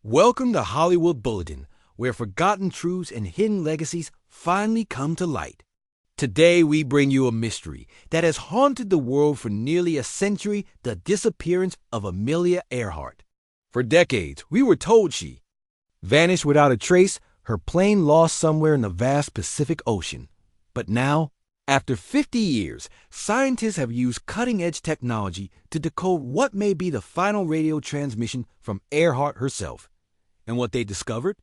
Welcome to Hollywood Bulletin, where forgotten truths and hidden legacies finally come to light. Today we bring you a mystery that has haunted the world for nearly a century: the disappearance of Amelia Earhart. For decades, we were told she vanished without a trace, her plane lost somewhere in the vast Pacific Ocean. But now, after 50 years, scientists have used cutting-edge technology to decode what may be the final radio transmission from Earhart herself. And what they discovered?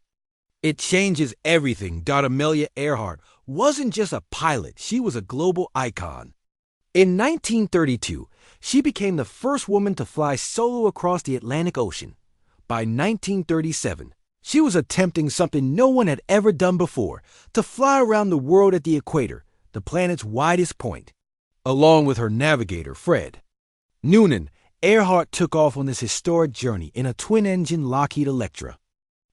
It changes everything. Amelia Earhart wasn't just a pilot, she was a global icon. In 1932, she became the first woman to fly solo across the Atlantic Ocean. By 1937, she was attempting something no one had ever done before: to fly around the world at the equator, the planet's widest point. Along with her navigator, Fred Noonan, Earhart took off on this historic journey in a twin-engine Lockheed Electra.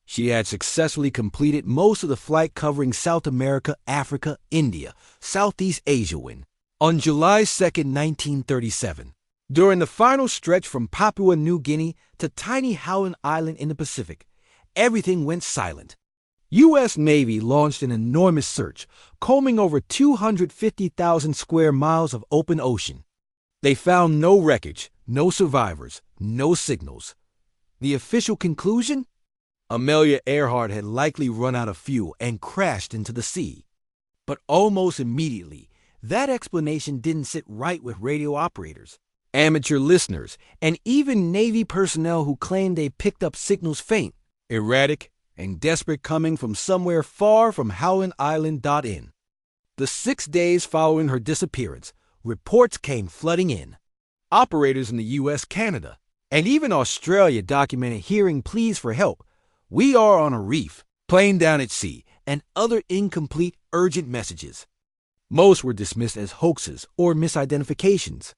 She had successfully completed most of the flight covering South America, Africa, India, Southeast Asia when, on July 2, 1937, during the final stretch from Papua New Guinea to tiny Howland Island in the Pacific, everything went silent. U.S. Navy launched an enormous search, combing over 250,000 square miles of open ocean. They found no wreckage, no survivors, no signals. The official conclusion? Amelia Earhart had likely run out of fuel and crashed into the sea. But almost immediately, that explanation didn't sit right with radio operators, amateur listeners, and even Navy personnel who claimed they picked up signals faint, erratic, and desperate, coming from somewhere far from Howland Island. The 6 days following her disappearance, reports came flooding in. Operators in the U.S., Canada, and even Australia documented hearing pleas for help. "We are on a reef, plane down at sea," and other incomplete, urgent messages. Most were dismissed as hoaxes or misidentifications.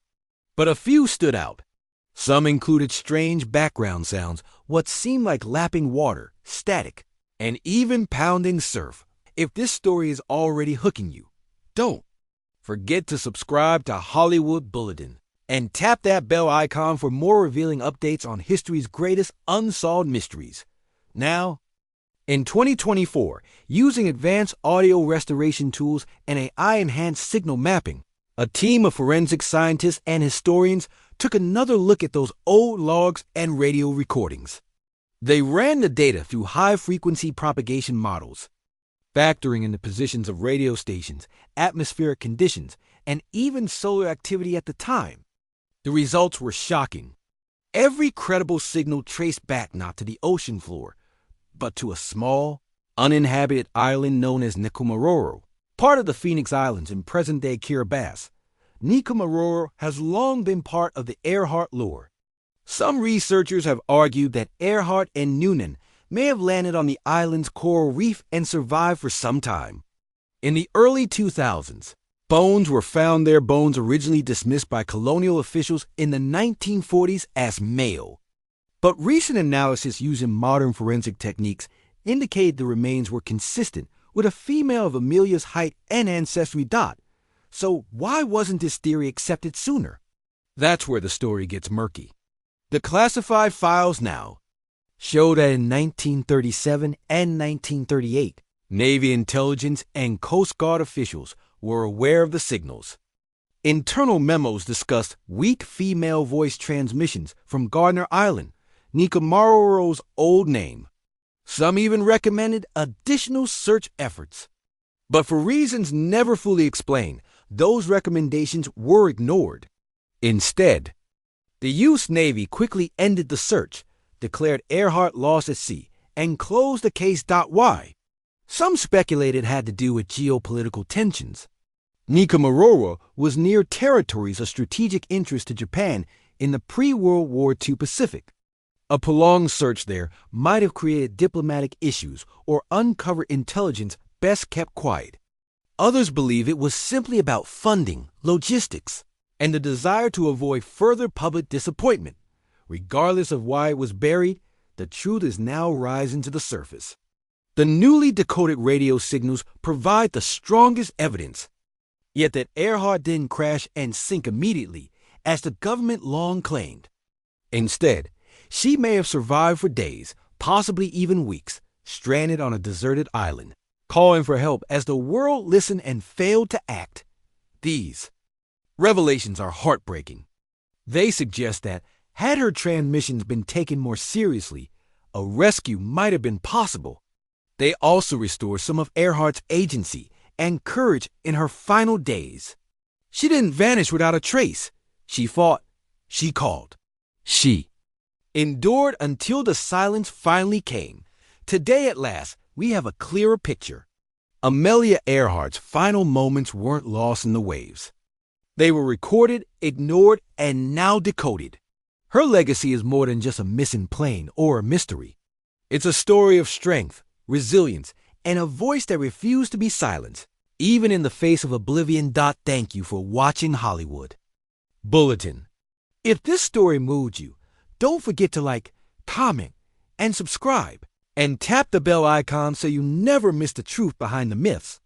But a few stood out. Some included strange background sounds, what seemed like lapping water, static, and even pounding surf. If this story is already hooking you, don't forget to subscribe to Hollywood Bulletin and tap that bell icon for more revealing updates on history's greatest unsolved mysteries. Now, in 2024, using advanced audio restoration tools and AI-enhanced signal mapping, a team of forensic scientists and historians took another look at those old logs and radio recordings. They ran the data through high-frequency propagation models, factoring in the positions of radio stations, atmospheric conditions, and even solar activity at the time. The results were shocking. Every credible signal traced back not to the ocean floor, but to a small, uninhabited island known as Nikumaroro, part of the Phoenix Islands in present-day Kiribati. Nikumaroro has long been part of the Earhart lore. Some researchers have argued that Earhart and Noonan may have landed on the island's coral reef and survived for some time. In the early 2000s, bones were found there, bones originally dismissed by colonial officials in the 1940s as male. But recent analysis using modern forensic techniques indicated the remains were consistent with a female of Amelia's height and ancestry. So why wasn't this theory accepted sooner? That's where the story gets murky. The classified files now show that in 1937 and 1938, Navy intelligence and Coast Guard officials were aware of the signals. Internal memos discussed weak female voice transmissions from Gardner Island, Nikumaroro's old name. Some even recommended additional search efforts. But for reasons never fully explained, those recommendations were ignored. Instead, the U.S. Navy quickly ended the search, declared Earhart lost at sea, and closed the case. Why? Some speculated it had to do with geopolitical tensions. Nikumaroro was near territories of strategic interest to Japan in the pre-World War II Pacific. A prolonged search there might have created diplomatic issues or uncovered intelligence best kept quiet. Others believe it was simply about funding, logistics, and the desire to avoid further public disappointment. Regardless of why it was buried, the truth is now rising to the surface. The newly decoded radio signals provide the strongest evidence, yet that Earhart didn't crash and sink immediately, as the government long claimed. Instead, she may have survived for days, possibly even weeks, stranded on a deserted island, calling for help as the world listened and failed to act. These revelations are heartbreaking. They suggest that, had her transmissions been taken more seriously, a rescue might have been possible. They also restore some of Earhart's agency and courage in her final days. She didn't vanish without a trace. She fought. She called. She endured until the silence finally came. Today, at last, we have a clearer picture. Amelia Earhart's final moments weren't lost in the waves. They were recorded, ignored, and now decoded. Her legacy is more than just a missing plane or a mystery. It's a story of strength, resilience, and a voice that refused to be silenced, even in the face of oblivion. Thank you for watching Hollywood Bulletin. If this story moved you, don't forget to like, comment, and subscribe, and tap the bell icon so you never miss the truth behind the myths.